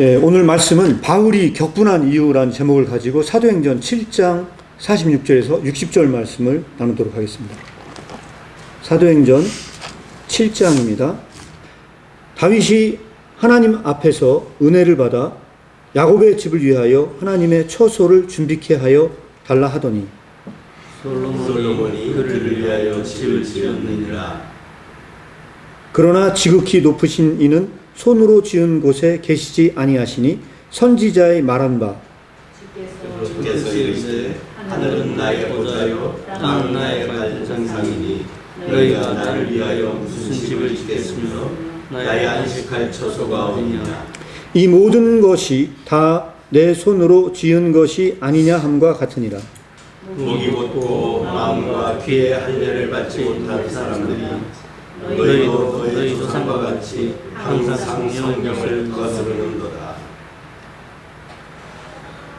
네, 오늘 말씀은 바울이 격분한 이유라는 제목을 가지고 사도행전 7장 46절에서 60절 말씀을 나누도록 하겠습니다. 사도행전 7장입니다. 다윗이 하나님 앞에서 은혜를 받아 야곱의 집을 위하여 하나님의 처소를 준비케 하여 달라 하더니 솔로몬이 그를 위하여 집을 지었느니라. 그러나 지극히 높으신 이는 손으로 지은 곳에 계시지 아니하시니 선지자의 말한 바 주께서 이르시되 하늘은 나의 보좌요 땅은 나의 발전상이니 너희가 나를 위하여 무슨 집을 짓겠으며 나의 안식할 처소가 어디냐. 이 모든 것이 다 내 손으로 지은 것이 아니냐 함과 같으니라. 목이 곧고 마음과 귀에 할례를 받지 못한 사람들이 너희도 너희 조상과 같이 항상 성경을 거스르는도다.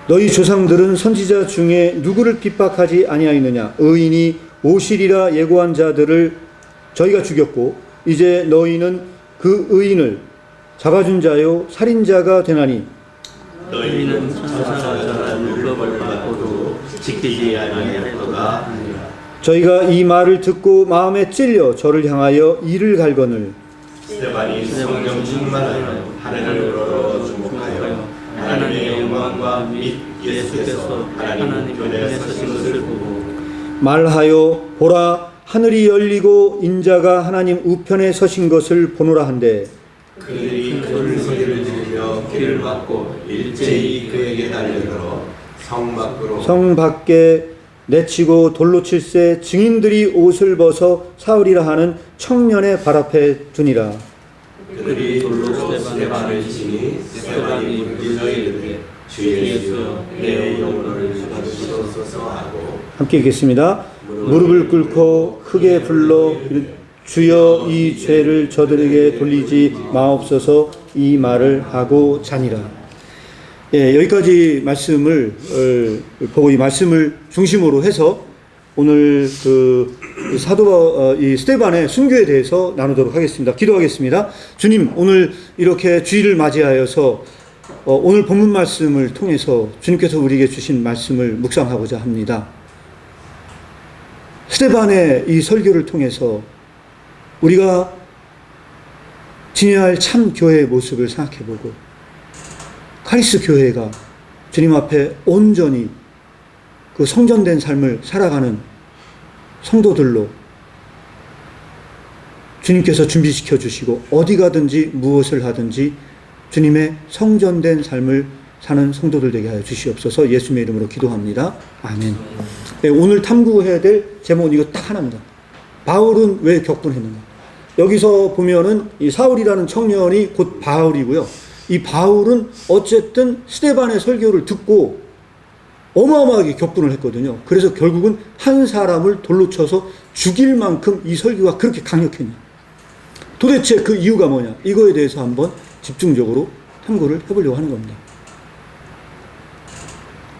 너희 조상들은 선지자 중에 누구를 핍박하지 아니하였느냐. 의인이 오시리라 예고한 자들을 저희가 죽였고 이제 너희는 그 의인을 잡아준 자요 살인자가 되나니 너희는 천사가 전한 율법을 받고도 지키지 아니하였도다. 저희가 이 말을 듣고 마음에 찔려 저를 향하여 이를 갈거늘 스데반이 성령 충만하여 하늘을 우러러 주목하여 하나님의 영광과 및 예수께서 하나님 편에 서신 것을 보고 말하여 보라 하늘이 열리고 인자가 하나님 우편에 서신 것을 보노라 한데 그들이 큰 소리를 지르며 귀를 막고 일제히 그에게 달려들어 성 밖에 내치고 돌로 칠세 증인들이 옷을 벗어 사울이라 하는 청년의 발 앞에 두니라. 그들이 돌로 스데반을 치니 스데반이 물려 이르되 주 예수여 내 영혼을 받으시옵소서 하고 함께 읽겠습니다. 무릎을 꿇고 크게 불러 주여 이 죄를 저들에게 돌리지 마옵소서 이 말을 하고 자니라. 예, 여기까지 말씀을 보고 이 말씀을 중심으로 해서 오늘 그 사도가 이 스데반의 순교에 대해서 나누도록 하겠습니다. 기도하겠습니다. 주님, 오늘 이렇게 주일을 맞이하여서 오늘 본문 말씀을 통해서 주님께서 우리에게 주신 말씀을 묵상하고자 합니다. 스데반의 이 설교를 통해서 우리가 지녀야 할 참 교회의 모습을 생각해보고 카리스 교회가 주님 앞에 온전히 그 성전된 삶을 살아가는 성도들로 주님께서 준비시켜 주시고 어디 가든지 무엇을 하든지 주님의 성전된 삶을 사는 성도들 되게 하여 주시옵소서. 예수님의 이름으로 기도합니다. 아멘. 네, 오늘 탐구해야 될 제목은 이거 딱 하나입니다. 바울은 왜 격분했는가? 여기서 보면은 이 사울이라는 청년이 곧 바울이고요. 이 바울은 어쨌든 스데반의 설교를 듣고 어마어마하게 격분을 했거든요. 그래서 결국은 한 사람을 돌로 쳐서 죽일 만큼 이 설교가 그렇게 강력했냐. 도대체 그 이유가 뭐냐. 이거에 대해서 한번 집중적으로 탐구를 해보려고 하는 겁니다.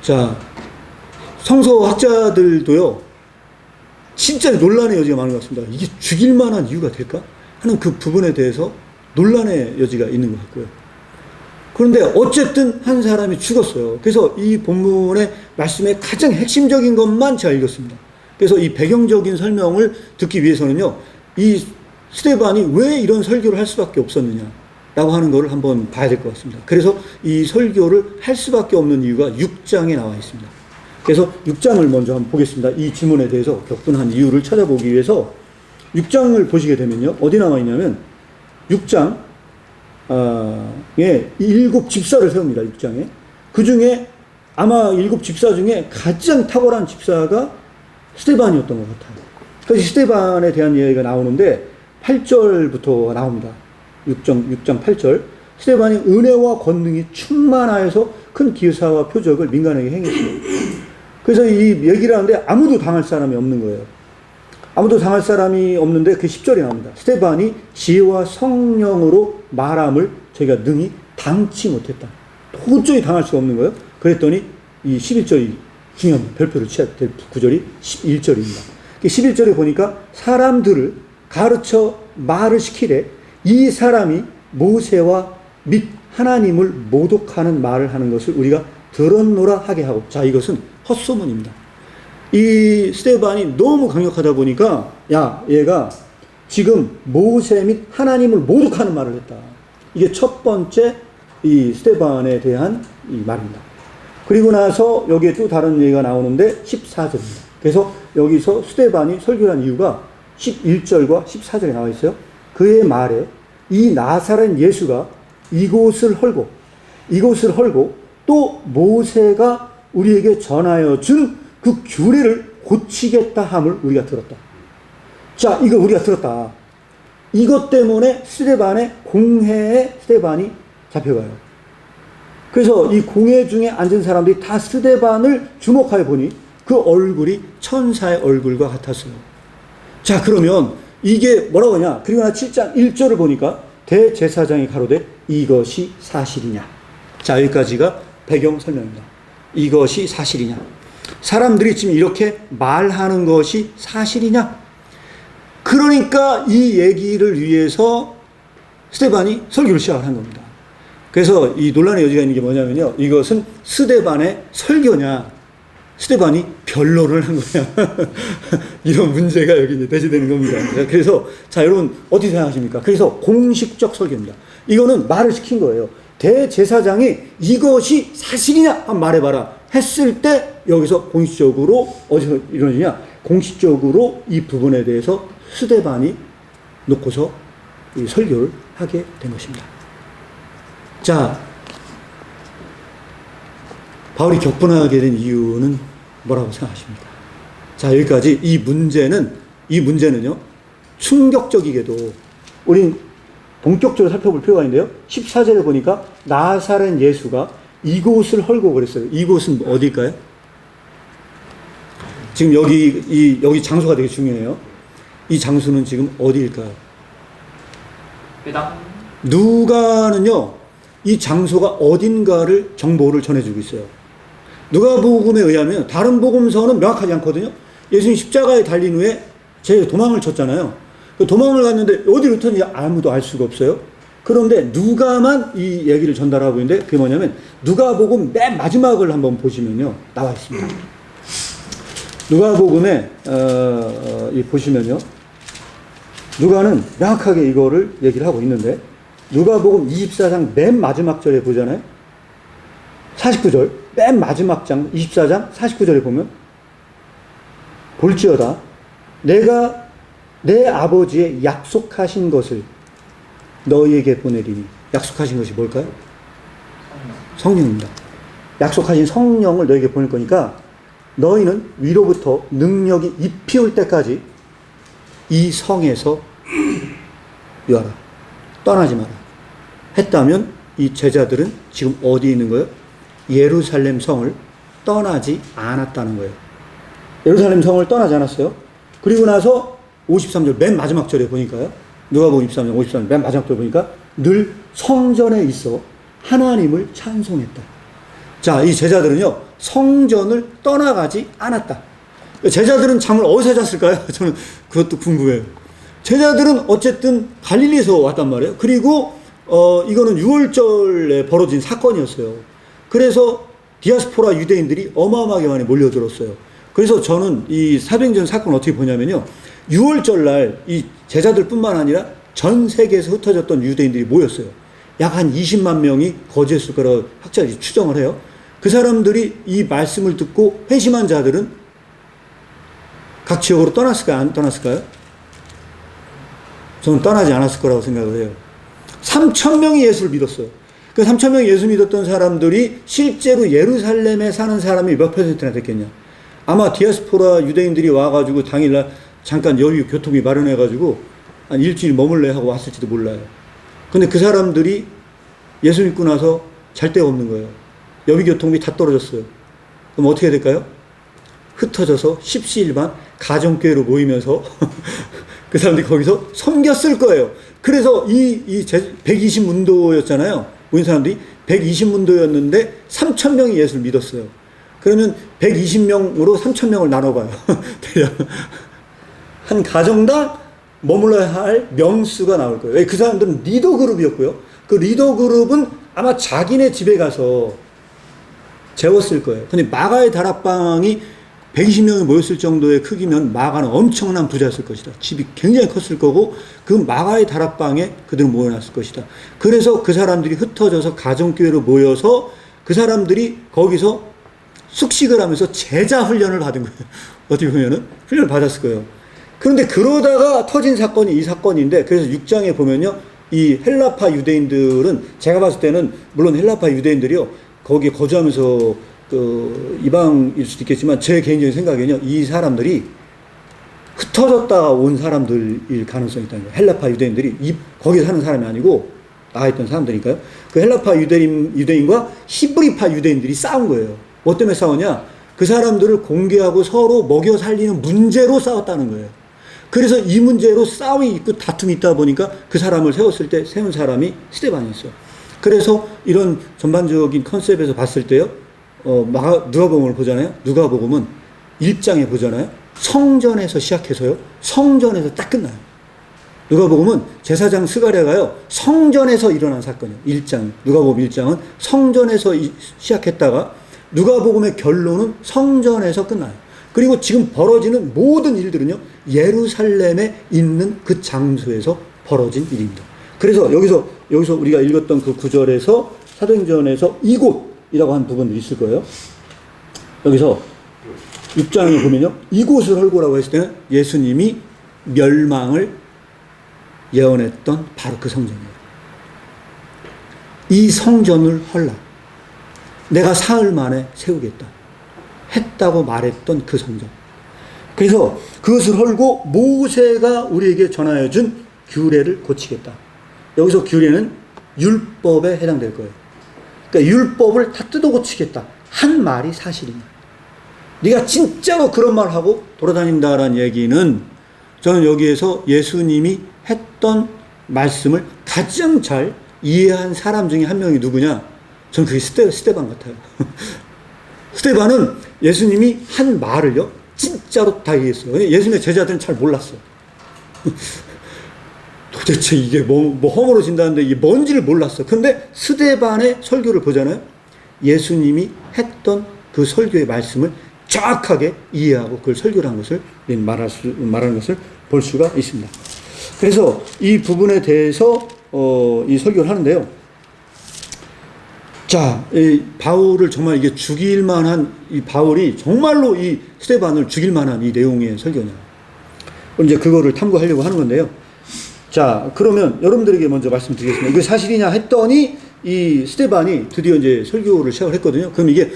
자, 성서학자들도요. 진짜 논란의 여지가 많은 것 같습니다. 이게 죽일 만한 이유가 될까? 하는 그 부분에 대해서 논란의 여지가 있는 것 같고요. 그런데 어쨌든 한 사람이 죽었어요. 그래서 이 본문의 말씀의 가장 핵심적인 것만 제가 읽었습니다. 그래서 이 배경적인 설명을 듣기 위해서는요. 이 스데반이 왜 이런 설교를 할 수밖에 없었느냐라고 하는 것을 한번 봐야 될 것 같습니다. 그래서 이 설교를 할 수밖에 없는 이유가 6장에 나와 있습니다. 그래서 6장을 먼저 한번 보겠습니다. 이 질문에 대해서 격분한 이유를 찾아보기 위해서 6장을 보시게 되면요. 어디 나와 있냐면 6장에 7 집사를 세웁니다. 6장에. 그 중에 아마 7 집사 중에 가장 탁월한 집사가 스데반이었던 것 같아요. 그래서 스데반에 대한 이야기가 나오는데 8절부터 나옵니다. 6장 8절. 스데반이 은혜와 권능이 충만하여서 큰 기사와 표적을 민간에게 행했습니다. 그래서 이 얘기를 하는데 아무도 당할 사람이 없는 거예요. 아무도 당할 사람이 없는데 그 10절이 나옵니다. 스데반이 지혜와 성령으로 말함을 저희가 능히 당치 못했다. 도저히 당할 수가 없는 거예요. 그랬더니 이 11절이 중요한 별표를 쳐야 될 구절이 11절입니다. 11절에 보니까 사람들을 가르쳐 말을 시키래 이 사람이 모세와 및 하나님을 모독하는 말을 하는 것을 우리가 들었노라 하게 하고. 자, 이것은 헛소문입니다. 이 스데반이 너무 강력하다 보니까 야, 얘가 지금 모세 및 하나님을 모독하는 말을 했다. 이게 첫 번째 이 스데반에 대한 이 말입니다. 그리고 나서 여기에 또 다른 얘기가 나오는데 14절입니다. 그래서 여기서 스데반이 설교한 이유가 11절과 14절에 나와 있어요. 그의 말에 이 나사렛 예수가 이곳을 헐고 또 모세가 우리에게 전하여 준 그 규례를 고치겠다 함을 우리가 들었다. 자, 이거 우리가 들었다. 이것 때문에 스데반의 공회에 스데반이 잡혀가요. 그래서 이 공회 중에 앉은 사람들이 다 스데반을 주목하여 보니 그 얼굴이 천사의 얼굴과 같았어요. 자, 그러면 이게 뭐라고 하냐? 그리고 나 7장 1절을 보니까 대제사장이 가로되 이것이 사실이냐? 자, 여기까지가 배경 설명입니다. 이것이 사실이냐? 사람들이 지금 이렇게 말하는 것이 사실이냐? 그러니까 이 얘기를 위해서 스데반이 설교를 시작을 한 겁니다. 그래서 이 논란의 여지가 있는 게 뭐냐면요. 이것은 스데반의 설교냐, 스데반이 변론을 한 거냐. 이런 문제가 여기 이제 대지되는 겁니다. 그래서, 자, 여러분, 어떻게 생각하십니까? 그래서 공식적 설교입니다. 이거는 말을 시킨 거예요. 대제사장이 이것이 사실이냐? 한번 말해봐라. 했을 때, 여기서 공식적으로, 어디서 이러느냐? 공식적으로 이 부분에 대해서 스데반이 놓고서 이 설교를 하게 된 것입니다. 자, 바울이 격분하게 된 이유는 뭐라고 생각하십니까? 자, 여기까지 이 문제는요, 충격적이게도 우린 본격적으로 살펴볼 필요가 있는데요. 14절에 보니까 나사렛 예수가 이곳을 헐고 그랬어요. 이곳은 어딜까요? 지금 여기 장소가 되게 중요해요. 이 장소는 지금 어디일까요? 누가는요, 이 장소가 어딘가를 정보를 전해주고 있어요. 누가복음에 의하면 다른 복음서는 명확하지 않거든요. 예수님 십자가에 달린 후에 도망을 쳤잖아요. 도망을 갔는데 어디로 쳤는지 아무도 알 수가 없어요. 그런데 누가만 이 얘기를 전달하고 있는데 그게 뭐냐면 누가복음 맨 마지막을 한번 보시면요, 나와 있습니다. 누가복음에 보시면요, 누가는 명확하게 이거를 얘기를 하고 있는데 누가복음 24장 맨 마지막 절에 보잖아요. 49절 맨 마지막 장 24장 49절에 보면 볼지어다 내가 내 아버지의 약속하신 것을 너희에게 보내리니. 약속하신 것이 뭘까요? 성령입니다. 약속하신 성령을 너희에게 보낼 거니까 너희는 위로부터 능력이 입히올 때까지 이 성에서 유하라. 떠나지 마라. 했다면 이 제자들은 지금 어디 있는 거예요? 예루살렘 성을 떠나지 않았다는 거예요. 예루살렘 성을 떠나지 않았어요. 그리고 나서 53절 맨 마지막 절에 보니까요. 누가복음 23장 53절 맨 마지막 절에 보니까 늘 성전에 있어 하나님을 찬송했다. 자, 이 제자들은요, 성전을 떠나가지 않았다. 제자들은 잠을 어디서 잤을까요? 저는 그것도 궁금해요. 제자들은 어쨌든 갈릴리에서 왔단 말이에요. 그리고 이거는 6월절에 벌어진 사건이었어요. 그래서 디아스포라 유대인들이 어마어마하게 많이 몰려들었어요. 그래서 저는 이 사도행전 사건을 어떻게 보냐면요, 6월절날 이 제자들뿐만 아니라 전 세계에서 흩어졌던 유대인들이 모였어요. 약 한 20만 명이 거주했을 거라고 학자들이 추정을 해요. 그 사람들이 이 말씀을 듣고 회심한 자들은 각 지역으로 떠났을까요? 안 떠났을까요? 저는 떠나지 않았을 거라고 생각을 해요. 3,000명이 예수를 믿었어요. 그 3,000명이 예수 믿었던 사람들이 실제로 예루살렘에 사는 사람이 몇 퍼센트나 됐겠냐? 아마 디아스포라 유대인들이 와가지고 당일날 잠깐 여유 교통비 마련해가지고 한 일주일 머물래 하고 왔을지도 몰라요. 근데 그 사람들이 예수 믿고 나서 잘 데가 없는 거예요. 여비 교통비 다 떨어졌어요. 그럼 어떻게 해야 될까요? 흩어져서 십시일반 가정교회로 모이면서 그 사람들이 거기서 섬겼을 거예요. 그래서 이 120문도였잖아요. 모인 사람들이 120문도였는데 3,000명이 예수를 믿었어요. 그러면 120명으로 3,000명을 나눠봐요. 한 가정당 머물러야 할 명수가 나올 거예요. 그 사람들은 리더 그룹이었고요. 그 리더 그룹은 아마 자기네 집에 가서 재웠을 거예요. 근데 마가의 다락방이 120명이 모였을 정도의 크기면 마가는 엄청난 부자였을 것이다. 집이 굉장히 컸을 거고 그 마가의 다락방에 그들은 모여놨을 것이다. 그래서 그 사람들이 흩어져서 가정교회로 모여서 그 사람들이 거기서 숙식을 하면서 제자 훈련을 받은 거예요. 어떻게 보면은 훈련을 받았을 거예요. 그런데 그러다가 터진 사건이 이 사건인데, 그래서 6장에 보면요, 이 헬라파 유대인들은 제가 봤을 때는 물론 헬라파 유대인들이요 거기에 거주하면서 그 이방일 수도 있겠지만 제 개인적인 생각에는요, 이 사람들이 흩어졌다가 온 사람들일 가능성이 있다는 거예요. 헬라파 유대인들이 거기에 사는 사람이 아니고 나와 있던 사람들이니까요. 그 헬라파 유대인과 히브리파 유대인들이 싸운 거예요. 뭐 때문에 싸우냐? 그 사람들을 공개하고 서로 먹여 살리는 문제로 싸웠다는 거예요. 그래서 이 문제로 싸움이 있고 다툼이 있다 보니까 그 사람을 세운 사람이 스데반이었어요. 그래서 이런 전반적인 컨셉에서 봤을 때요, 누가복음을 보잖아요. 누가복음은 1장에 보잖아요. 성전에서 시작해서요, 성전에서 딱 끝나요. 누가복음은 제사장 스가랴가요, 성전에서 일어난 사건이에요. 1장, 누가복음 1장은 성전에서 시작했다가 누가복음의 결론은 성전에서 끝나요. 그리고 지금 벌어지는 모든 일들은요, 예루살렘에 있는 그 장소에서 벌어진 일입니다. 그래서 여기서 우리가 읽었던 그 구절에서 사도행전에서 이곳이라고 한 부분도 있을 거예요. 여기서 6장에 보면요, 이곳을 헐고라고 했을 때는 예수님이 멸망을 예언했던 바로 그 성전이에요. 이 성전을 헐라. 내가 사흘 만에 세우겠다. 했다고 말했던 그 성전. 그래서 그것을 헐고 모세가 우리에게 전하여 준 규례를 고치겠다. 여기서 규례는 율법에 해당될 거예요. 그러니까 율법을 다 뜯어 고치겠다. 한 말이 사실이냐. 네가 진짜로 그런 말 하고 돌아다닌다라는 얘기는 저는 여기에서 예수님이 했던 말씀을 가장 잘 이해한 사람 중에 한 명이 누구냐? 저는 그게 스데반 같아요. 스데반은 예수님이 한 말을요, 진짜로 다 이해했어요. 예수님의 제자들은 잘 몰랐어요. 도대체 이게 뭐 허물어진다는데 이게 뭔지를 몰랐어. 근데 스데반의 설교를 보잖아요. 예수님이 했던 그 설교의 말씀을 정확하게 이해하고 그걸 설교를 한 것을 말하는 것을 볼 수가 있습니다. 그래서 이 부분에 대해서 이 설교를 하는데요. 자, 이 바울을 정말 이게 죽일 만한, 이 바울이 정말로 이 스데반을 죽일 만한 이 내용의 설교냐. 이제 그거를 탐구하려고 하는 건데요. 자, 그러면 여러분들에게 먼저 말씀드리겠습니다. 이게 사실이냐 했더니 이 스데반이 드디어 이제 설교를 시작을 했거든요. 그럼 이게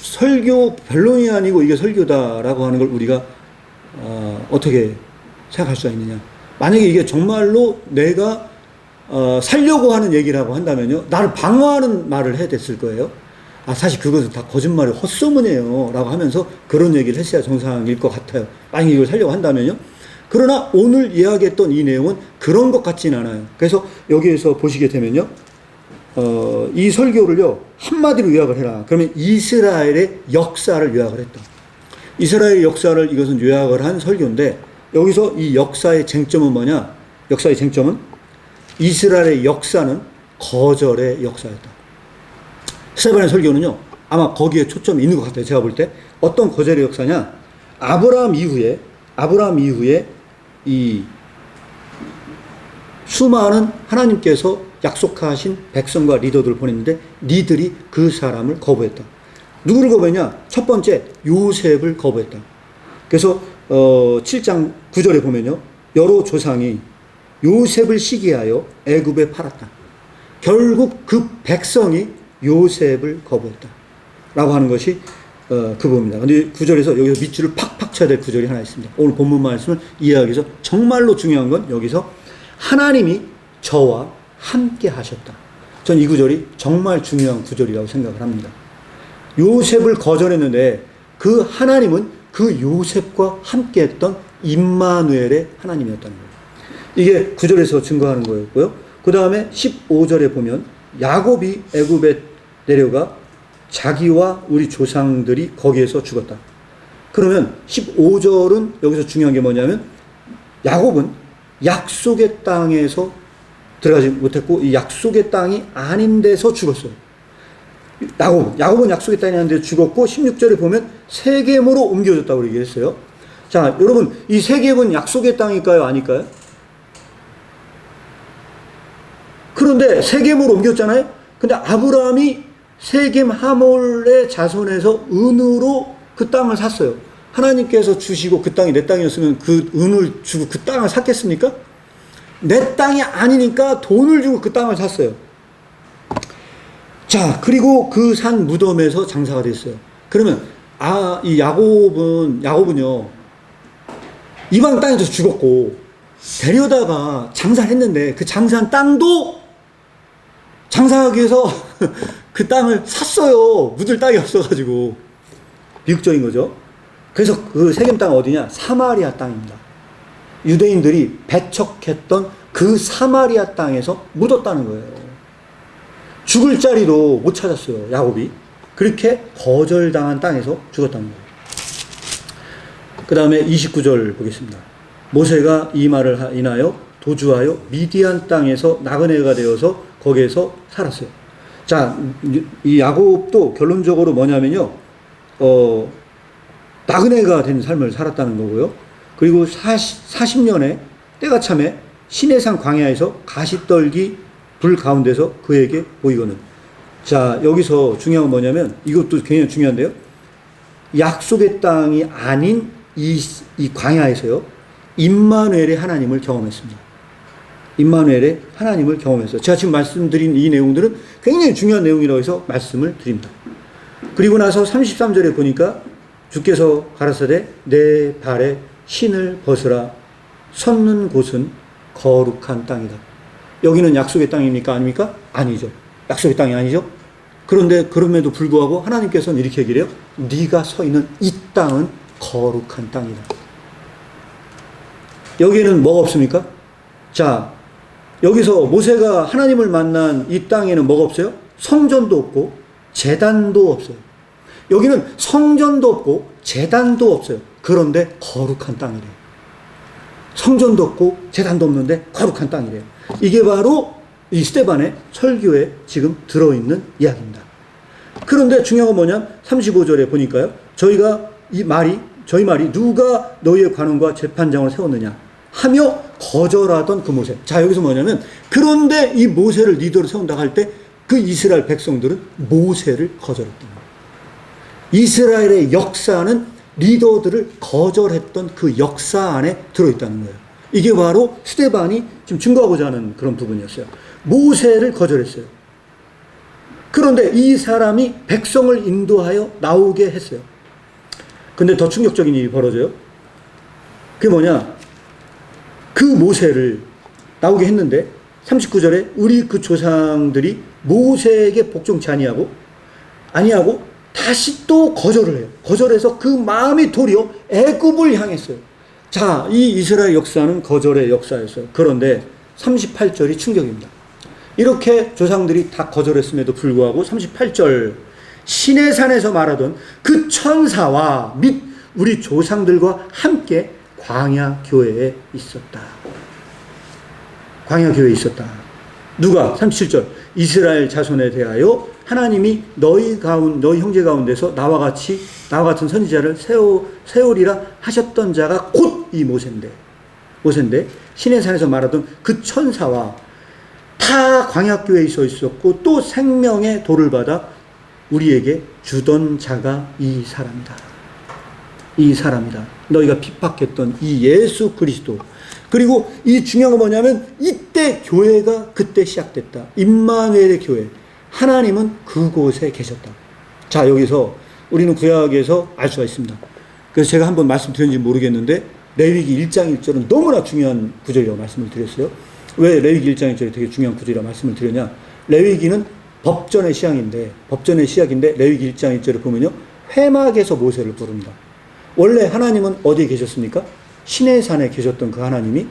설교 변론이 아니고 이게 설교다라고 하는 걸 우리가 어떻게 생각할 수가 있느냐. 만약에 이게 정말로 내가 살려고 하는 얘기라고 한다면요, 나를 방어하는 말을 해야 됐을 거예요. 사실 그것은 다 거짓말이에요, 헛소문이에요 라고 하면서 그런 얘기를 했어야 정상일 것 같아요. 만약에 이걸 살려고 한다면요. 그러나 오늘 이야기했던 이 내용은 그런 것 같진 않아요. 그래서 여기에서 보시게 되면요, 이 설교를요 한마디로 요약을 해라. 그러면 이스라엘의 역사를 요약을 했다. 이스라엘의 역사를 이것은 요약을 한 설교인데, 여기서 이 역사의 쟁점은 뭐냐? 역사의 쟁점은 이스라엘의 역사는 거절의 역사였다. 스데반의 설교는요, 아마 거기에 초점이 있는 것 같아요. 제가 볼 때. 어떤 거절의 역사냐? 아브라함 이후에 이 수많은 하나님께서 약속하신 백성과 리더들을 보냈는데 니들이 그 사람을 거부했다. 누구를 거부했냐? 첫 번째, 요셉을 거부했다. 그래서 7장 9절에 보면요, 여러 조상이 요셉을 시기하여 애굽에 팔았다. 결국 그 백성이 요셉을 거부했다 라고 하는 것이 그 부분입니다. 근데 9절에서 여기서 밑줄을 팍팍 쳐야 될 구절이 하나 있습니다. 오늘 본문 말씀을 이해하기 위해서 정말로 중요한 건 여기서 하나님이 저와 함께 하셨다. 전 이 구절이 정말 중요한 구절이라고 생각을 합니다. 요셉을 거절했는데 그 하나님은 그 요셉과 함께 했던 임마누엘의 하나님이었다는 거예요. 이게 9절에서 증거하는 거였고요. 그 다음에 15절에 보면 야곱이 애굽에 내려가 자기와 우리 조상들이 거기에서 죽었다. 그러면 15절은 여기서 중요한 게 뭐냐면 야곱은 약속의 땅에서 들어가지 못했고 이 약속의 땅이 아닌 데서 죽었어요. 야곱은 약속의 땅이 아닌 데서 죽었고 16절에 보면 세겜으로 옮겨졌다고 얘기했어요. 자, 여러분 이 세겜은 약속의 땅일까요? 아닐까요? 그런데 세겜으로 옮겼잖아요. 근데 아브라함이 세겜 하몰의 자손에서 은으로 그 땅을 샀어요. 하나님께서 주시고 그 땅이 내 땅이었으면 그 은을 주고 그 땅을 샀겠습니까? 내 땅이 아니니까 돈을 주고 그 땅을 샀어요. 자, 그리고 그 산 무덤에서 장사가 됐어요. 그러면 이 야곱은요 이방 땅에서 죽었고 데려다가 장사했는데 그 장사한 땅도 장사하기 위해서 그 땅을 샀어요. 묻을 땅이 없어가지고. 비극적인 거죠. 그래서 그 세겜 땅은 어디냐? 사마리아 땅입니다. 유대인들이 배척했던 그 사마리아 땅에서 묻었다는 거예요. 죽을 자리도 못 찾았어요. 야곱이. 그렇게 거절당한 땅에서 죽었다는 거예요. 그 다음에 29절 보겠습니다. 모세가 이 말을 인하여 도주하여 미디안 땅에서 나그네가 되어서 거기에서 살았어요. 자, 이 야곱도 결론적으로 뭐냐면요, 나그네가 된 삶을 살았다는 거고요. 그리고 40년에 때가 참에 시내산 광야에서 가시떨기 불 가운데서 그에게 보이거든. 자, 여기서 중요한 건 뭐냐면 이것도 굉장히 중요한데요. 약속의 땅이 아닌 이 광야에서요, 임마누엘의 하나님을 경험했습니다. 임마누엘의 하나님을 경험했어요. 제가 지금 말씀드린 이 내용들은 굉장히 중요한 내용이라고 해서 말씀을 드립니다. 그리고 나서 33절에 보니까 주께서 가라사대 내 발에 신을 벗으라. 섰는 곳은 거룩한 땅이다. 여기는 약속의 땅입니까? 아닙니까? 아니죠. 약속의 땅이 아니죠. 그런데 그럼에도 불구하고 하나님께서는 이렇게 얘기를 해요. 네가 서 있는 이 땅은 거룩한 땅이다. 여기에는 뭐가 없습니까? 자, 여기서 모세가 하나님을 만난 이 땅에는 뭐가 없어요? 성전도 없고 제단도 없어요. 여기는 성전도 없고 제단도 없어요. 그런데 거룩한 땅이래요. 성전도 없고 제단도 없는데 거룩한 땅이래요. 이게 바로 이 스데반의 설교에 지금 들어있는 이야기입니다. 그런데 중요한 건 뭐냐면 35절에 보니까요. 저희 말이 누가 너희의 관원과 재판장을 세웠느냐 하며 거절하던 그 모세. 자, 여기서 뭐냐면 그런데 이 모세를 리더로 세운다고 할 때 그 이스라엘 백성들은 모세를 거절했던 거예요. 이스라엘의 역사는 리더들을 거절했던 그 역사 안에 들어있다는 거예요. 이게 바로 스데반이 지금 증거하고자 하는 그런 부분이었어요. 모세를 거절했어요. 그런데 이 사람이 백성을 인도하여 나오게 했어요. 근데 더 충격적인 일이 벌어져요. 그게 뭐냐? 그 모세를 나오게 했는데 39절에 우리 그 조상들이 모세에게 복종치 아니하고 다시 또 거절을 해요. 거절해서 그 마음이 도리어 애굽을 향했어요. 자, 이 이스라엘 역사는 거절의 역사였어요. 그런데 38절이 충격입니다. 이렇게 조상들이 다 거절했음에도 불구하고 38절 시내산에서 말하던 그 천사와 및 우리 조상들과 함께 광야교회에 있었다. 광야교회에 있었다. 누가? 37절 이스라엘 자손에 대하여 하나님이 너희 형제 가운데서 나와 같은 선지자를 세우리라 하셨던 자가 곧 이 모세인데 시내산에서 말하던 그 천사와 다 광야교회에 있었고 또 생명의 돌을 받아 우리에게 주던 자가 이 사람이다. 너희가 핍박했던 이 예수 그리스도. 그리고 이 중요한 건 뭐냐면 이때 교회가 그때 시작됐다. 임마누엘의 교회. 하나님은 그곳에 계셨다. 자, 여기서 우리는 구약에서 알 수가 있습니다. 그래서 제가 한번 말씀드렸는지 모르겠는데 레위기 1장 1절은 너무나 중요한 구절이라고 말씀을 드렸어요. 왜 레위기 1장 1절이 되게 중요한 구절이라고 말씀을 드렸냐? 레위기는 법전의 시작인데 레위기 1장 1절을 보면요. 회막에서 모세를 부릅니다. 원래 하나님은 어디에 계셨습니까? 시내산에 계셨던 그 하나님이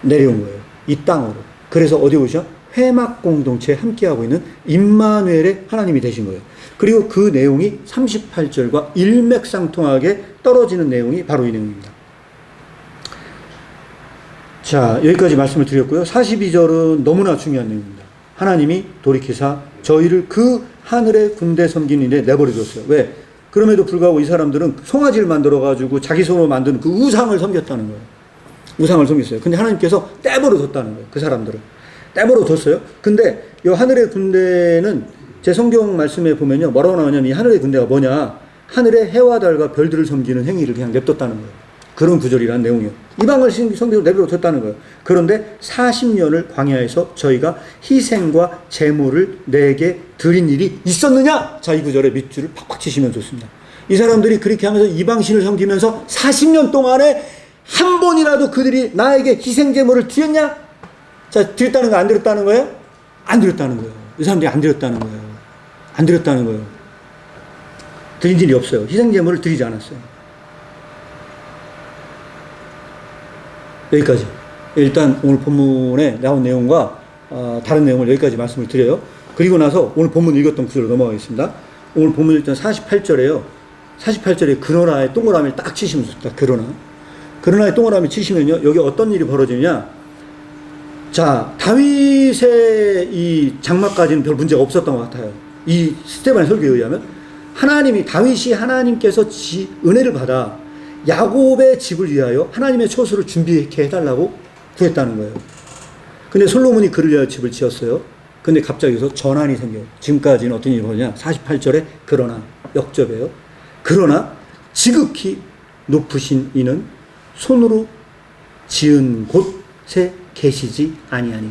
내려온 거예요. 이 땅으로. 그래서 어디 오셔? 회막 공동체에 함께하고 있는 임마누엘의 하나님이 되신 거예요. 그리고 그 내용이 38절과 일맥상통하게 떨어지는 내용이 바로 이 내용입니다. 자, 여기까지 말씀을 드렸고요. 42절은 너무나 중요한 내용입니다. 하나님이 돌이키사 저희를 그 하늘의 군대 섬기는 일에 내버려 뒀어요. 왜? 그럼에도 불구하고 이 사람들은 송아지를 만들어가지고 자기 손으로 만든 그 우상을 섬겼다는 거예요. 우상을 섬겼어요. 근데 하나님께서 떼버려 뒀다는 거예요. 그 사람들을. 떼버려 뒀어요. 근데 이 하늘의 군대는 제 성경 말씀에 보면요. 뭐라고 나오냐면 이 하늘의 군대가 뭐냐. 하늘의 해와 달과 별들을 섬기는 행위를 그냥 냅뒀다는 거예요. 그런 구절이라는 내용이에요. 이방을 성경으로 내버려 뒀다는 거예요. 그런데 40년을 광야에서 저희가 희생과 제물을 내게 드린 일이 있었느냐? 자, 이 구절에 밑줄을 팍팍 치시면 좋습니다. 이 사람들이 그렇게 하면서 이방신을 섬기면서 40년 동안에 한 번이라도 그들이 나에게 희생 제물을 드렸냐? 자, 드렸다는 거 안 드렸다는 거예요? 안 드렸다는 거예요. 이 사람들이 안 드렸다는 거예요. 안 드렸다는 거예요. 드린 일이 없어요. 희생 제물을 드리지 않았어요. 여기까지. 일단 오늘 본문에 나온 내용과 다른 내용을 여기까지 말씀을 드려요. 그리고 나서 오늘 본문 읽었던 구절로 넘어가겠습니다. 오늘 본문 일단 48절에요. 48절에 그러나의 동그라미를 딱 치시면 좋다. 그러나의 동그라미 치시면요. 여기 어떤 일이 벌어지느냐. 자, 다윗의 이 장막까지는 별 문제가 없었던 것 같아요. 이 스데반의 설교에 의하면 다윗이 하나님께서 은혜를 받아 야곱의 집을 위하여 하나님의 처소를 준비케 해달라고 구했다는 거예요. 근데 솔로몬이 그를 위하여 집을 지었어요. 근데 갑자기 여기서 전환이 생겨요. 지금까지는 어떤 일이 벌어지냐. 48절에 그러나, 역접이에요. 그러나 지극히 높으신 이는 손으로 지은 곳에 계시지 아니하니.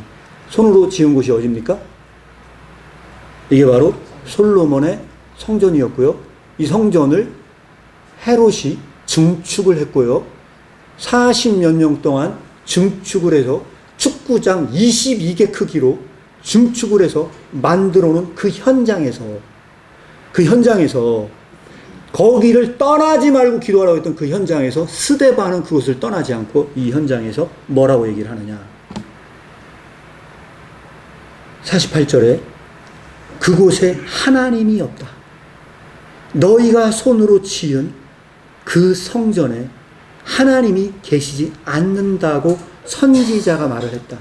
손으로 지은 곳이 어디입니까? 이게 바로 솔로몬의 성전이었고요. 이 성전을 헤롯이 증축을 했고요. 40몇 년 동안 증축을 해서 축구장 22개 크기로 증축을 해서 만들어 놓은 그 현장에서 거기를 떠나지 말고 기도하라고 했던 그 현장에서 스데반은 그곳을 떠나지 않고 이 현장에서 뭐라고 얘기를 하느냐. 48절에 그곳에 하나님이 없다. 너희가 손으로 지은 그 성전에 하나님이 계시지 않는다고 선지자가 말을 했다.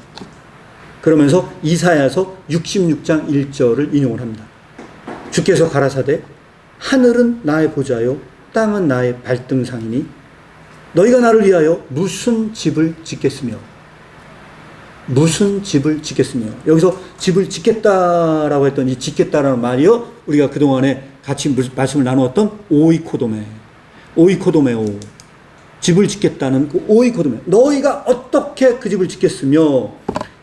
그러면서 이사야서 66장 1절을 인용을 합니다. 주께서 가라사대 하늘은 나의 보좌요 땅은 나의 발등상이니 너희가 나를 위하여 무슨 집을 짓겠으며 여기서 집을 짓겠다라고 했던 이 짓겠다라는 말이요 우리가 그동안에 같이 말씀을 나누었던 오이코도메오 집을 짓겠다는 그 오이코도메 너희가 어떻게 그 집을 짓겠으며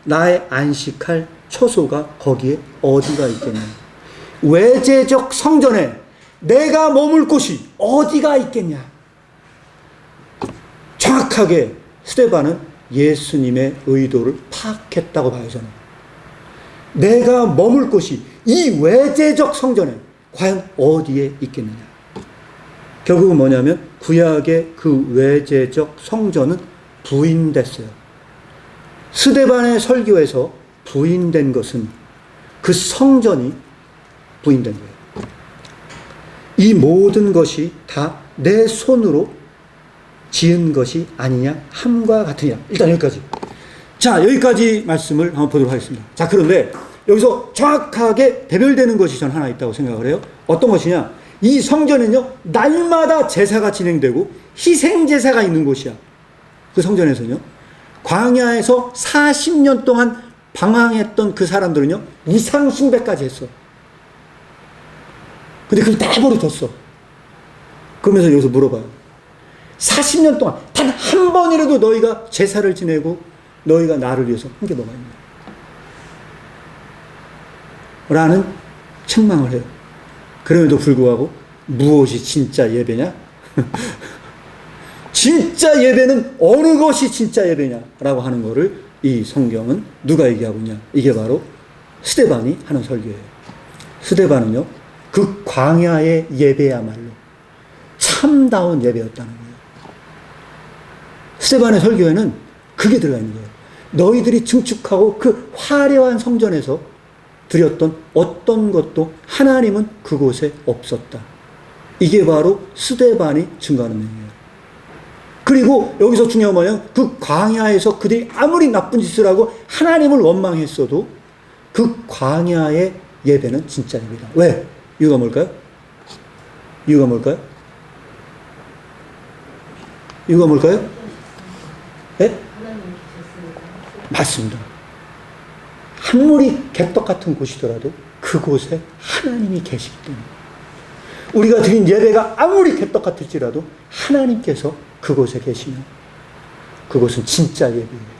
나의 안식할 처소가 거기에 어디가 있겠냐. 외제적 성전에 내가 머물 곳이 어디가 있겠냐. 정확하게 스데반은 예수님의 의도를 파악했다고 봐요. 저는 내가 머물 곳이 이 외제적 성전에 과연 어디에 있겠느냐. 결국은 뭐냐면 구약의 그 외제적 성전은 부인됐어요. 스데반의 설교에서 부인된 것은 그 성전이 부인된 거예요. 이 모든 것이 다 내 손으로 지은 것이 아니냐 함과 같으냐. 일단 여기까지. 자, 여기까지 말씀을 한번 보도록 하겠습니다. 자, 그런데 여기서 정확하게 대별되는 것이 전 하나 있다고 생각을 해요. 어떤 것이냐. 이 성전은요 날마다 제사가 진행되고 희생제사가 있는 곳이야. 그 성전에서는요 광야에서 40년 동안 방황했던 그 사람들은요 우상 숭배까지 했어. 근데 그걸 다 버려뒀어. 그러면서 여기서 물어봐요. 40년 동안 단 한 번이라도 너희가 제사를 지내고 너희가 나를 위해서 한 게 뭐가 있냐 라는 책망을 해요. 그럼에도 불구하고 무엇이 진짜 예배냐? 진짜 예배는 어느 것이 진짜 예배냐라고 하는 거를 이 성경은 누가 얘기하고 있냐? 이게 바로 스데반이 하는 설교예요. 스데반은요 그 광야의 예배야말로 참다운 예배였다는 거예요. 스데반의 설교에는 그게 들어가 있는 거예요. 너희들이 증축하고 그 화려한 성전에서 드렸던 어떤 것도 하나님은 그곳에 없었다. 이게 바로 스데반이 증거하는 내용이에요. 그리고 여기서 중요한 건 뭐냐면 그 광야에서 그들이 아무리 나쁜 짓을 하고 하나님을 원망했어도 그 광야의 예배는 진짜 예배다. 왜? 이유가 뭘까요? 이유가 뭘까요? 이유가 뭘까요? 네? 맞습니다. 아무리 개떡 같은 곳이더라도 그곳에 하나님이 계시기 때문에 우리가 드린 예배가 아무리 개떡 같을지라도 하나님께서 그곳에 계시면 그곳은 진짜 예배예요.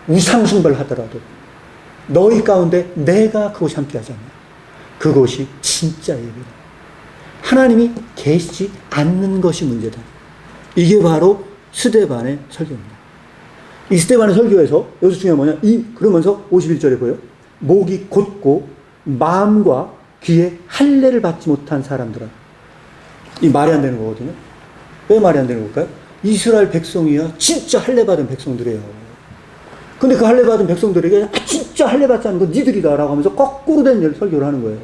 우상숭배를 하더라도 너희 가운데 내가 그곳이 함께하지 않냐. 그곳이 진짜 예배다. 하나님이 계시지 않는 것이 문제다. 이게 바로 스데반의 설교입니다. 이 스데반의 설교에서 여기서 중요한 뭐냐? 그러면서 51절에 보여요. 목이 곧고 마음과 귀에 할례를 받지 못한 사람들아. 이 말이 안 되는 거거든요. 왜 말이 안 되는 걸까요? 이스라엘 백성이야 진짜 할례 받은 백성들이에요. 근데 그 할례 받은 백성들에게 진짜 할례 받지 않는 건 니들이다라고 하면서 거꾸로 된 설교를 하는 거예요.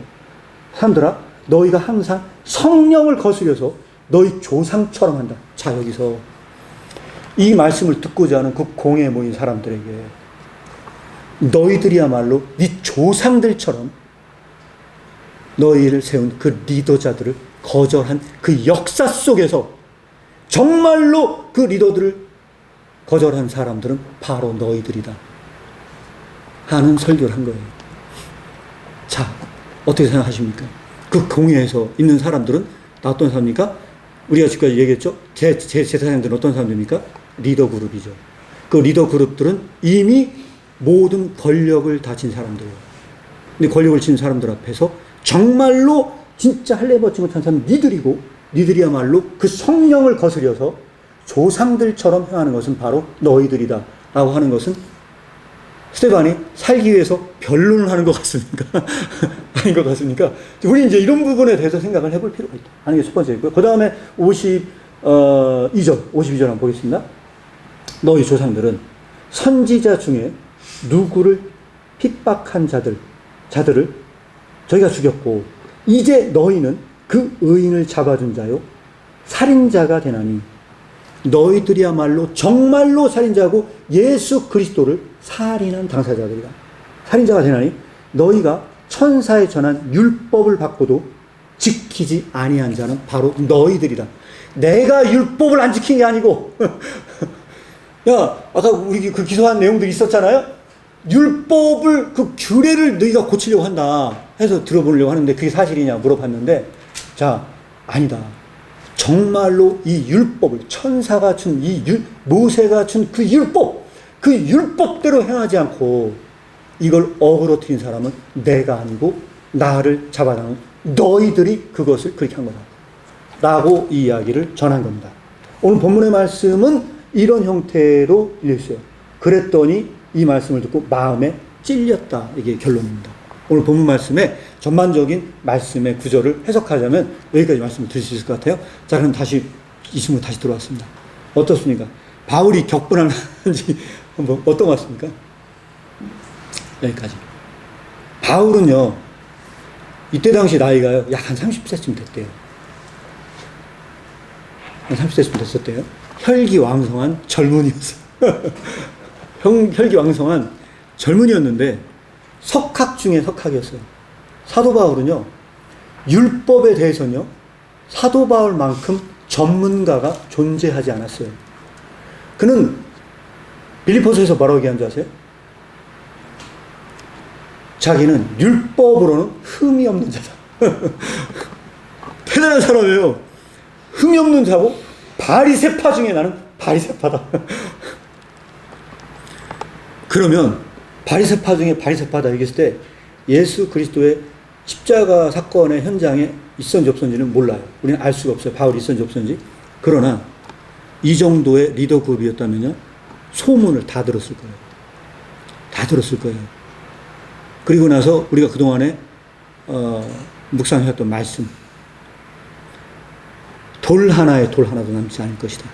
사람들아, 너희가 항상 성령을 거스려서 너희 조상처럼 한다. 자, 여기서 이 말씀을 듣고자 하는 그 공회에 모인 사람들에게 너희들이야말로 네 조상들처럼 너희를 세운 그 리더자들을 거절한 그 역사 속에서 정말로 그 리더들을 거절한 사람들은 바로 너희들이다 하는 설교를 한 거예요. 자, 어떻게 생각하십니까? 그 공회에서 있는 사람들은 어떤 사람입니까? 우리가 지금까지 얘기했죠? 제 사람들은 어떤 사람들입니까? 리더 그룹이죠. 그 리더 그룹들은 이미 모든 권력을 다진 사람들이에요. 근데 권력을 진 사람들 앞에서 정말로 진짜 할례 받지 못한 사람은 니들이고 니들이야말로 그 성령을 거스려서 조상들처럼 행하는 것은 바로 너희들이다 라고 하는 것은 스데반이 살기 위해서 변론을 하는 것 같습니까? 아닌 것 같습니까? 우리 이제 이런 부분에 대해서 생각을 해볼 필요가 있다 하는 게 첫 번째고요. 그 다음에 52절 한번 보겠습니다. 너희 조상들은 선지자 중에 누구를 핍박한 자들을 저희가 죽였고 이제 너희는 그 의인을 잡아준 자요 살인자가 되나니 너희들이야말로 정말로 살인자고 예수 그리스도를 살인한 당사자들이다. 살인자가 되나니 너희가 천사에 전한 율법을 받고도 지키지 아니한 자는 바로 너희들이다. 내가 율법을 안 지킨 게 아니고 야, 아까 우리 그 기소한 내용들이 있었잖아요. 율법을 그 규례를 너희가 고치려고 한다 해서 들어보려고 하는데 그게 사실이냐 물어봤는데 자, 아니다. 정말로 이 율법을 천사가 준 모세가 준 그 율법대로 행하지 않고 이걸 어그로 트인 사람은 내가 아니고 나를 잡아다는 너희들이 그것을 그렇게 한 거다 라고 이 이야기를 전한 겁니다. 오늘 본문의 말씀은 이런 형태로 읽혀있어요. 그랬더니 이 말씀을 듣고 마음에 찔렸다. 이게 결론입니다. 오늘 본문 말씀의 전반적인 말씀의 구절을 해석하자면 여기까지 말씀을 드릴 수 있을 것 같아요. 자, 그럼 다시 이 친구 다시 들어왔습니다. 어떻습니까? 바울이 격분하는지 한번 어떤 것 같습니까? 여기까지. 바울은요, 이때 당시 나이가요, 약 한 30세쯤 됐대요. 한 30세쯤 됐었대요. 혈기왕성한 젊은이였어요. 혈기왕성한 젊은이였는데 석학 중에 석학이었어요. 사도 바울은요, 율법에 대해서는요, 사도 바울만큼 전문가가 존재하지 않았어요. 그는 빌립보서에서 뭐라고 얘기한 줄 아세요? 자기는 율법으로는 흠이 없는 자다. 대단한 사람이에요. 흠이 없는 자고 바리새파 중에 나는 바리새파다. 그러면 바리새파 중에 바리새파다 얘기했을 때 예수 그리스도의 십자가 사건의 현장에 있었는지 없었는지는 몰라요. 우리는 알 수가 없어요. 바울이 있었는지 없었는지. 그러나 이 정도의 리더 급이었다면요, 소문을 다 들었을 거예요. 다 들었을 거예요. 그리고 나서 우리가 그동안에 묵상해왔던 말씀, 돌 하나도 남지 않을 것이다.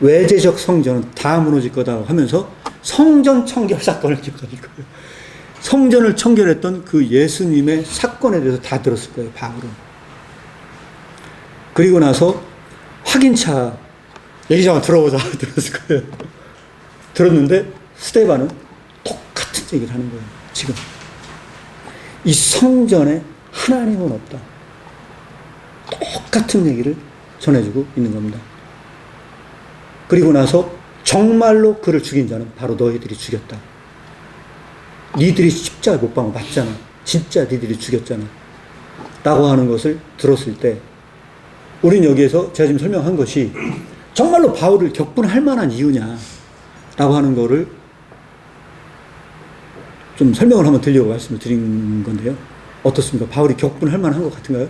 외제적 성전은 다 무너질 거다 하면서 성전 청결 사건을 기억할 거예요. 성전을 청결했던 그 예수님의 사건에 대해서 다 들었을 거예요, 바울은. 그리고 나서 확인차 얘기 좀 들어보자. 들었을 거예요. 들었는데 스데반은 똑같은 얘기를 하는 거예요. 지금 이 성전에 하나님은 없다. 똑같은 얘기를 전해주고 있는 겁니다. 그리고 나서 정말로 그를 죽인 자는 바로 너희들이 죽였다. 니들이 십자가에 못 박아 맞잖아. 진짜 니들이 죽였잖아. 라고 하는 것을 들었을 때 우린 여기에서 제가 지금 설명한 것이 정말로 바울을 격분할 만한 이유냐 라고 하는 거를 좀 설명을 한번 드리려고 말씀을 드린 건데요. 어떻습니까? 바울이 격분할 만한 것 같은가요?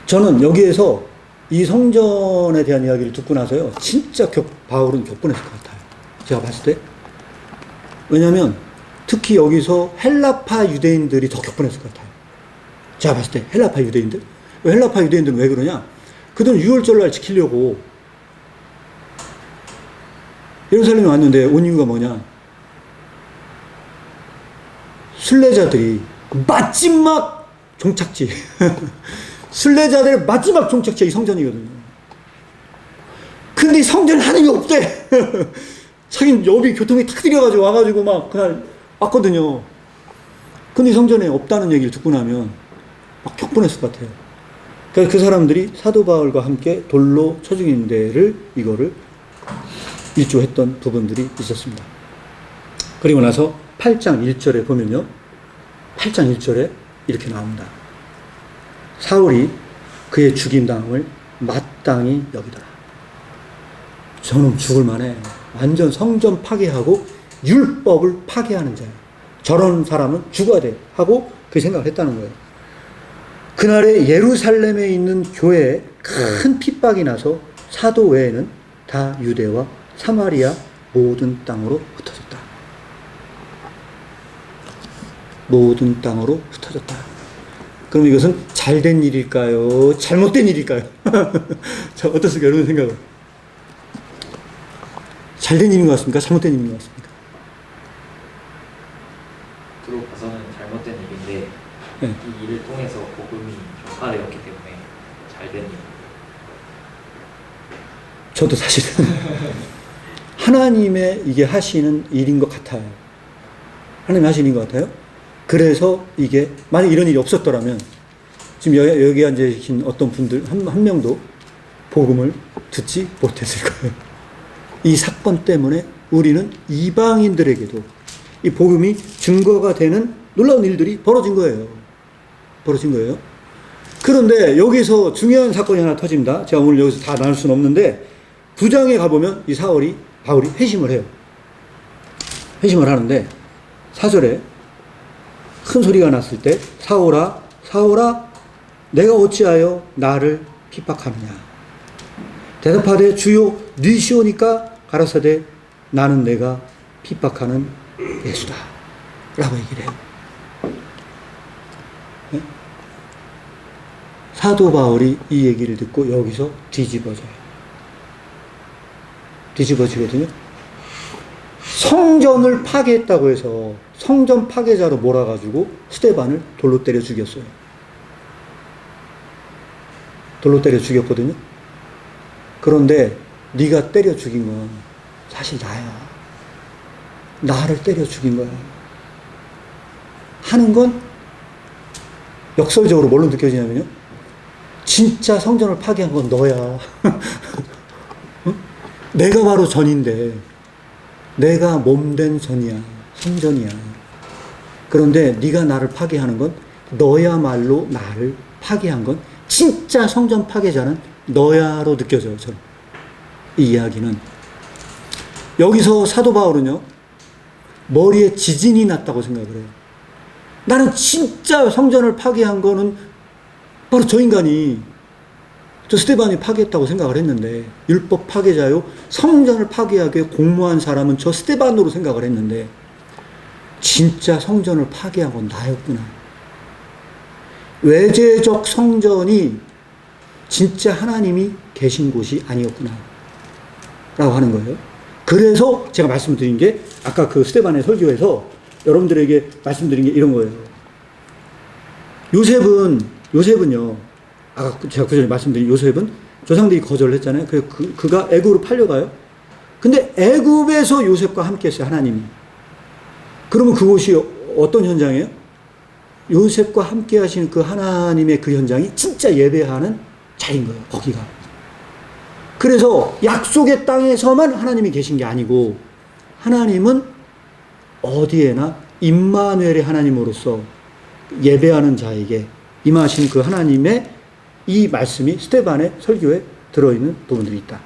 저는 여기에서 이 성전에 대한 이야기를 듣고 나서요, 진짜 바울은 격분했을 것 같아요. 제가 봤을 때. 왜냐하면 특히 여기서 헬라파 유대인들이 더 격분했을 것 같아요. 제가 봤을 때 헬라파 유대인들. 헬라파 유대인들은 왜 그러냐? 그들은 유월절날 지키려고 예루살렘에 왔는데 온 이유가 뭐냐? 순례자들이 마지막 종착지 순례자들의 마지막 종착지가 이 성전이거든요. 근데 이 성전에 하나님이 없대. 자기는 여비 교통이 탁 들여가지고 와가지고 막 그날 왔거든요. 근데 이 성전에 없다는 얘기를 듣고 나면 막 격분했을 것 같아요. 그래서 그 사람들이 사도 바울과 함께 돌로 쳐 죽인 데를 이거를 일조했던 부분들이 있었습니다. 그리고 나서 8장 1절에 보면요. 8장 1절에 이렇게 나옵니다. 사울이 그의 죽임당함을 마땅히 여기더라. 저놈 죽을 만해. 완전 성전 파괴하고 율법을 파괴하는 자야. 저런 사람은 죽어야 돼. 하고 그 생각을 했다는 거예요. 그날에 예루살렘에 있는 교회에 큰 핍박이 나서 사도 외에는 다 유대와 사마리아 모든 땅으로 흩어졌다. 모든 땅으로 흩어졌다. 그럼 이것은 잘된 일일까요? 잘못된 일일까요? 자, 어떻습니까? 여러분 생각은? 잘된 일인 것 같습니까? 잘못된 일인 것 같습니까? 겉으로 봐서는 잘못된 일인데 네. 이 일을 통해서 복음이 전파되었기 때문에 잘된 일. 저도 사실은 하나님의 이게 하시는 일인 것 같아요. 하나님 하시는 것 같아요. 그래서 이게 만약 이런 일이 없었더라면 지금 여기 앉아 계신 어떤 분들 한 명도 복음을 듣지 못했을 거예요. 이 사건 때문에 우리는 이방인들에게도 이 복음이 증거가 되는 놀라운 일들이 벌어진 거예요. 벌어진 거예요. 그런데 여기서 중요한 사건이 하나 터집니다. 제가 오늘 여기서 다 나눌 수는 없는데 9장에 가보면 이 바울이 회심을 해요. 회심을 하는데 4절에 큰 소리가 났을 때 사울아 사울아 내가 어찌하여 나를 핍박하느냐. 대답하되 주요 니시오니까 가라사대 나는 내가 핍박하는 예수다 라고 얘기를 해요. 네? 사도 바울이 이 얘기를 듣고 여기서 뒤집어지거든요. 성전을 파괴했다고 해서 성전 파괴자로 몰아가지고 스데반을 돌로 때려 죽였어요. 돌로 때려 죽였거든요. 그런데 네가 때려 죽인 건 사실 나야. 나를 때려 죽인 거야. 하는 건 역설적으로 뭘로 느껴지냐면요. 진짜 성전을 파괴한 건 너야. 내가 바로 전인데 내가 몸된 전이야. 성전이야. 그런데 네가 나를 파괴하는 건 너야말로 나를 파괴한 건 진짜 성전 파괴자는 너야로 느껴져요. 저는. 이 이야기는 여기서 사도 바울은요. 머리에 지진이 났다고 생각을 해요. 나는 진짜 성전을 파괴한 거는 바로 저 인간이 저 스데반이 파괴했다고 생각을 했는데 율법 파괴자요 성전을 파괴하게 공모한 사람은 저 스데반으로 생각을 했는데 진짜 성전을 파괴한 건 나였구나. 외제적 성전이 진짜 하나님이 계신 곳이 아니었구나 라고 하는 거예요. 그래서 제가 말씀드린 게 아까 그 스데반의 설교에서 여러분들에게 말씀드린 게 이런 거예요. 요셉은요, 아까 제가 그 전에 말씀드린 요셉은 조상들이 거절을 했잖아요. 그래서 그가 애굽으로 팔려가요. 근데 애굽에서 요셉과 함께 했어요, 하나님이. 그러면 그곳이 어떤 현장이에요? 요셉과 함께 하시는 그 하나님의 그 현장이 진짜 예배하는 자리인 거예요, 거기가. 그래서 약속의 땅에서만 하나님이 계신 게 아니고, 하나님은 어디에나 임마누엘의 하나님으로서 예배하는 자에게 임하신 그 하나님의 이 말씀이 스데반의 설교에 들어있는 부분들이 있다.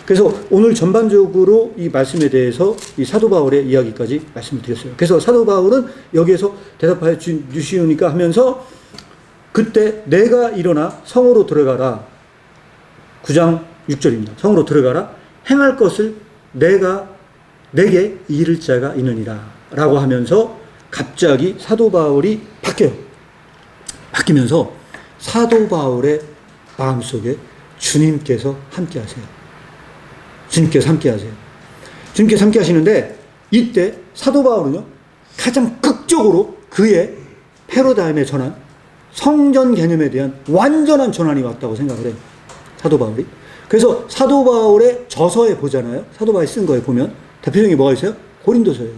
그래서 오늘 전반적으로 이 말씀에 대해서 이 사도 바울의 이야기까지 말씀을 드렸어요. 그래서 사도 바울은 여기에서 대답하여 주시오니까 하면서 그때 내가 일어나 성으로 들어가라. 9장 6절입니다. 성으로 들어가라. 행할 것을 내게 이를 자가 있느니라. 라고 하면서 갑자기 사도 바울이 바뀌어요. 바뀌면서 사도 바울의 마음속에 주님께서 함께 하세요. 주님께서 함께 하세요. 주님께서 함께 하시는데 이때 사도 바울은요, 가장 극적으로 그의 패러다임의 전환, 성전 개념에 대한 완전한 전환이 왔다고 생각을 해요. 사도 바울이. 그래서 사도 바울의 저서에 보잖아요. 사도 바울이 쓴 거에 보면 대표적인 게 뭐가 있어요? 고린도서예요.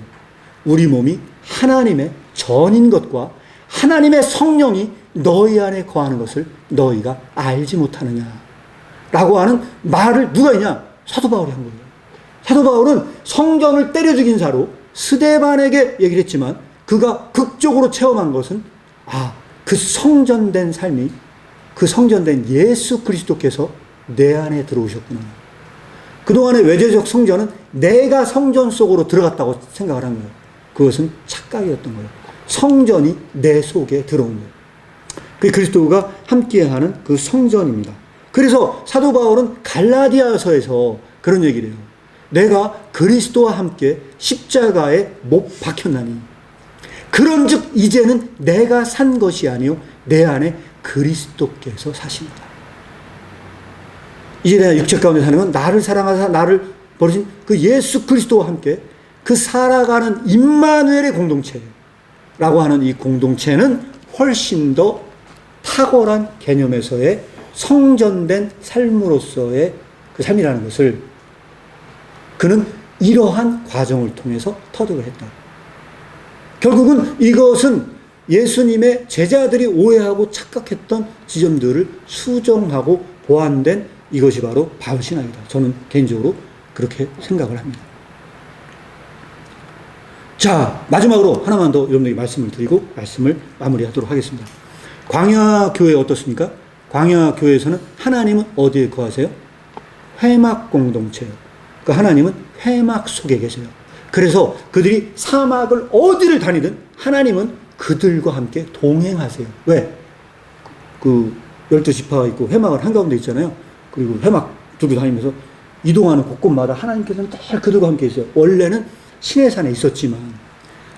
우리 몸이 하나님의 전인 것과 하나님의 성령이 너희 안에 거하는 것을 너희가 알지 못하느냐 라고 하는 말을 누가 했냐? 사도 바울이 한 거예요. 사도 바울은 성전을 때려 죽인 사로 스데반에게 얘기를 했지만 그가 극적으로 체험한 것은 그 성전된 삶이, 그 성전된 예수 그리스도께서 내 안에 들어오셨구나. 그동안의 외제적 성전은 내가 성전 속으로 들어갔다고 생각을 한 거예요. 그것은 착각이었던 거예요. 성전이 내 속에 들어온 거예요. 그 그리스도가 함께하는 그 성전입니다. 그래서 사도 바울은 갈라디아서에서 그런 얘기를 해요. 내가 그리스도와 함께 십자가에 못 박혔나니 그런즉 이제는 내가 산 것이 아니요 내 안에 그리스도께서 사신다. 이제 내가 육체 가운데 사는 건 나를 사랑하사 나를 버리신 그 예수 그리스도와 함께 그 살아가는 임마누엘의 공동체라고 하는 이 공동체는 훨씬 더 탁월한 개념에서의 성전된 삶으로서의 그 삶이라는 것을 그는 이러한 과정을 통해서 터득을 했다. 결국은 이것은 예수님의 제자들이 오해하고 착각했던 지점들을 수정하고 보완된 이것이 바로 바울 신학이다. 저는 개인적으로 그렇게 생각을 합니다. 자, 마지막으로 하나만 더 여러분들에게 말씀을 드리고 말씀을 마무리하도록 하겠습니다. 광야 교회 어떻습니까? 광야 교회에서는 하나님은 어디에 거하세요? 회막 공동체예요. 그 하나님은 회막 속에 계세요. 그래서 그들이 사막을 어디를 다니든 하나님은 그들과 함께 동행하세요. 왜? 그 12지파가 있고 회막은 한가운데 있잖아요. 그리고 회막 들고 다니면서 이동하는 곳곳마다 하나님께서는 늘 그들과 함께 있어요. 원래는 시내산에 있었지만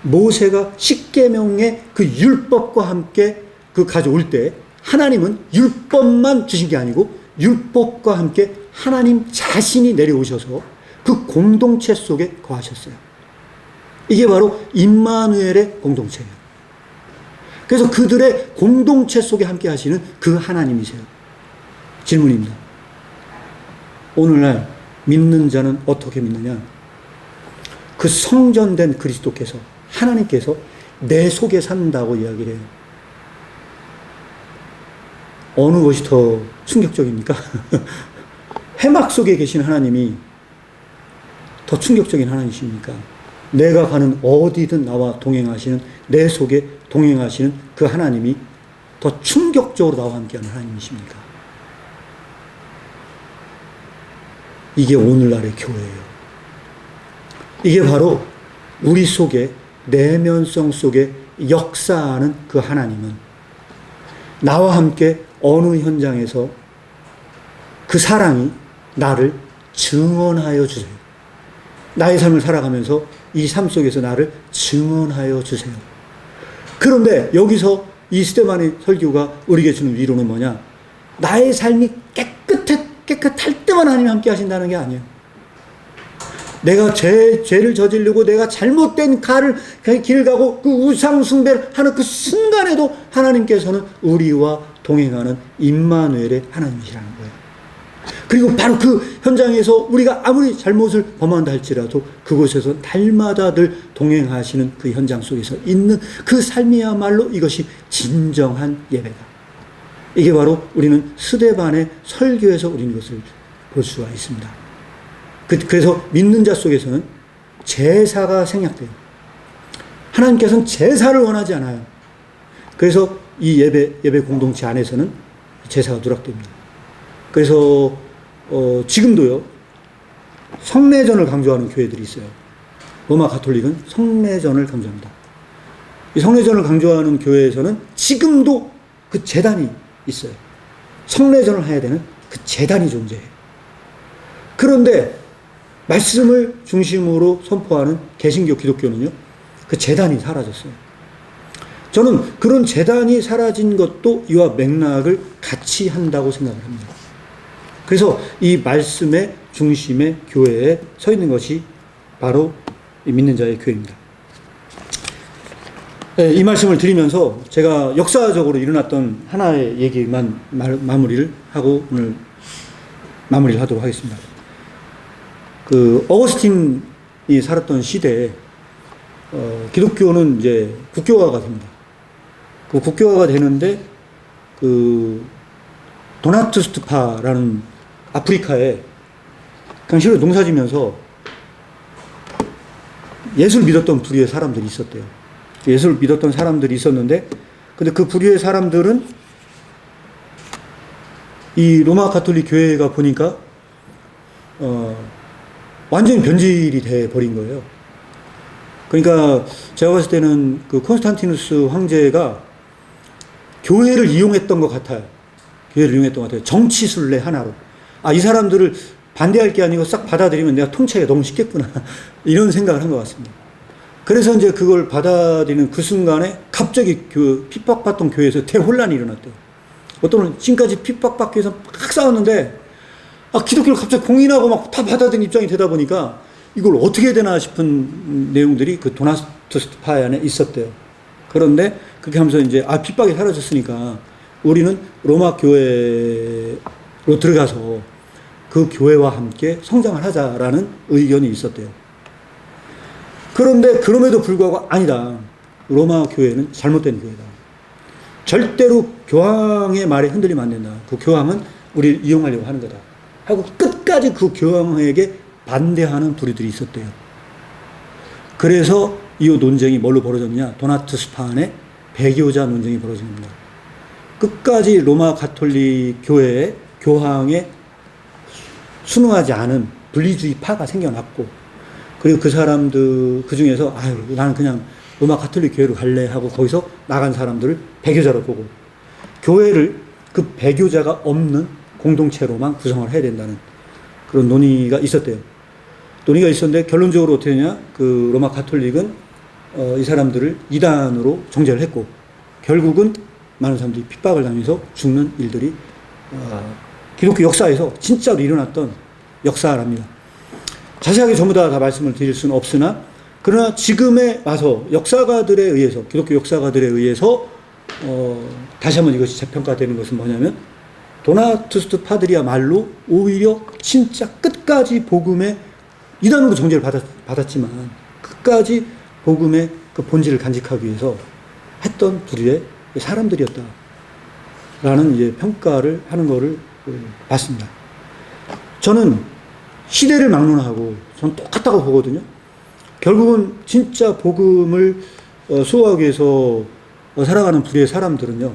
모세가 십계명의 그 율법과 함께 그 가져올 때 하나님은 율법만 주신 게 아니고 율법과 함께 하나님 자신이 내려오셔서 그 공동체 속에 거하셨어요. 이게 바로 임마누엘의 공동체예요. 그래서 그들의 공동체 속에 함께 하시는 그 하나님이세요. 질문입니다. 오늘날 믿는 자는 어떻게 믿느냐? 그 성전된 그리스도께서, 하나님께서 내 속에 산다고 이야기를 해요. 어느 것이 더 충격적입니까? 회막 속에 계신 하나님이 더 충격적인 하나님이십니까? 내가 가는 어디든 나와 동행하시는, 내 속에 동행하시는 그 하나님이 더 충격적으로 나와 함께하는 하나님이십니까? 이게 오늘날의 교회예요. 이게 바로 우리 속에, 내면성 속에 역사하는 그 하나님은 나와 함께 어느 현장에서 그 사랑이 나를 증언하여 주세요. 나의 삶을 살아가면서 이 삶 속에서 나를 증언하여 주세요. 그런데 여기서 이 스데반의 설교가 우리에게 주는 위로는 뭐냐? 나의 삶이 깨끗할 때만 하나님이 함께 하신다는 게 아니에요. 내가 죄를 저지르고 내가 잘못된 길을 가고 그 우상 숭배를 하는 그 순간에도 하나님께서는 우리와 동행하는 임마누엘의 하나님이시라는 거예요. 그리고 바로 그 현장에서 우리가 아무리 잘못을 범한다 할지라도 그곳에서 날마다 늘 동행하시는 그 현장 속에서 있는 그 삶이야말로 이것이 진정한 예배다. 이게 바로 우리는 스데반의 설교에서 우리는 이것을 볼 수가 있습니다. 그래서 믿는 자 속에서는 제사가 생략돼요. 하나님께서는 제사를 원하지 않아요. 그래서 이 예배 공동체 안에서는 제사가 누락됩니다. 그래서 지금도요, 성례전을 강조하는 교회들이 있어요. 로마 가톨릭은 성례전을 강조합니다. 이 성례전을 강조하는 교회에서는 지금도 그 제단이 있어요. 성례전을 해야 되는 그 제단이 존재해요. 그런데 말씀을 중심으로 선포하는 개신교 기독교는요, 그 제단이 사라졌어요. 저는 그런 제단이 사라진 것도 이와 맥락을 같이 한다고 생각을 합니다. 그래서 이 말씀의 중심의 교회에 서 있는 것이 바로 믿는 자의 교회입니다. 네, 이 말씀을 드리면서 제가 역사적으로 일어났던 하나의 얘기만 마무리를 하고 오늘 마무리를 하도록 하겠습니다. 그 어거스틴이 살았던 시대에 기독교는 이제 국교화가 됩니다. 그 국교화가 되는데 그 도나투스트파라는 아프리카에 당시로 농사지면서 예수를 믿었던 부류의 사람들이 있었대요. 예수를 믿었던 사람들이 있었는데, 근데 그 부류의 사람들은 이 로마 가톨릭 교회가 보니까 완전히 변질이 돼 버린 거예요. 그러니까 제가 봤을 때는 그 콘스탄티누스 황제가 교회를 이용했던 것 같아요. 교회를 이용했던 것 같아요. 정치 순례 하나로. 이 사람들을 반대할 게 아니고 싹 받아들이면 내가 통치하기가 너무 쉽겠구나. 이런 생각을 한 것 같습니다. 그래서 이제 그걸 받아들이는 그 순간에 갑자기 그 핍박받던 교회에서 대혼란이 일어났대요. 어떤 분은 지금까지 핍박받기 위해서 막 싸웠는데, 기독교를 갑자기 공인하고 막 다 받아들이는 입장이 되다 보니까 이걸 어떻게 해야 되나 싶은 내용들이 그 도나투스파 안에 있었대요. 그런데 그렇게 하면서 이제 핍박이 사라졌으니까 우리는 로마 교회로 들어가서 그 교회와 함께 성장을 하자라는 의견이 있었대요. 그런데 그럼에도 불구하고 아니다. 로마 교회는 잘못된 교회다. 절대로 교황의 말에 흔들리면 안 된다. 그 교황은 우리를 이용하려고 하는 거다. 하고 끝까지 그 교황에게 반대하는 부류들이 있었대요. 그래서 이 논쟁이 뭘로 벌어졌냐? 도나투스파 안에 배교자 논쟁이 벌어집니다. 끝까지 로마 가톨릭 교회의 교황에 순응하지 않은 분리주의 파가 생겨났고, 그리고 그 사람들 그 중에서 나는 그냥 로마 가톨릭 교회로 갈래 하고 거기서 나간 사람들을 배교자로 보고, 교회를 그 배교자가 없는 공동체로만 구성을 해야 된다는 그런 논의가 있었대요. 논의가 있었는데 결론적으로 어떻게 되냐? 그 로마 가톨릭은 이 사람들을 이단으로 정죄를 했고, 결국은 많은 사람들이 핍박을 당해서 죽는 일들이 기독교 역사에서 진짜로 일어났던 역사랍니다. 자세하게 전부 다 말씀을 드릴 수는 없으나, 그러나 지금에 와서 역사가들에 의해서, 기독교 역사가들에 의해서 다시 한번 이것이 재평가되는 것은 뭐냐면, 도나투스트 파들이야말로 오히려 진짜 끝까지 복음의 이단으로 정죄를 받았지만 끝까지 복음의 그 본질을 간직하기 위해서 했던 부류의 사람들이었다라는 이제 평가를 하는 것을 봤습니다. 저는 시대를 막론하고 저는 똑같다고 보거든요. 결국은 진짜 복음을 수호하기 위해서 살아가는 부류의 사람들은요,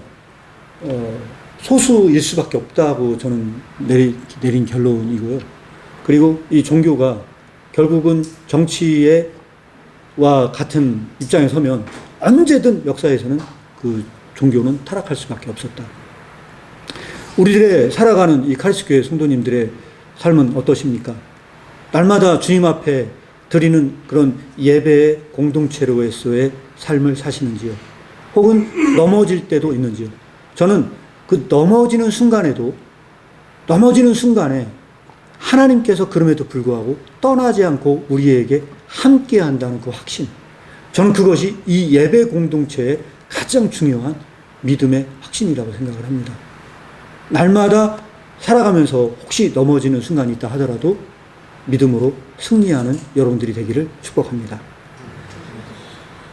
소수일 수밖에 없다고 저는 내린 결론이고요. 그리고 이 종교가 결국은 정치와 같은 입장에 서면 언제든 역사에서는 그 종교는 타락할 수밖에 없었다. 우리들의 살아가는 이 카리스교회 성도님들의 삶은 어떠십니까? 날마다 주님 앞에 드리는 그런 예배의 공동체로서의 삶을 사시는지요? 혹은 넘어질 때도 있는지요? 저는 그 넘어지는 순간에 하나님께서 그럼에도 불구하고 떠나지 않고 우리에게 함께 한다는 그 확신. 저는 그것이 이 예배 공동체의 가장 중요한 믿음의 확신이라고 생각을 합니다. 날마다 살아가면서 혹시 넘어지는 순간이 있다 하더라도 믿음으로 승리하는 여러분들이 되기를 축복합니다.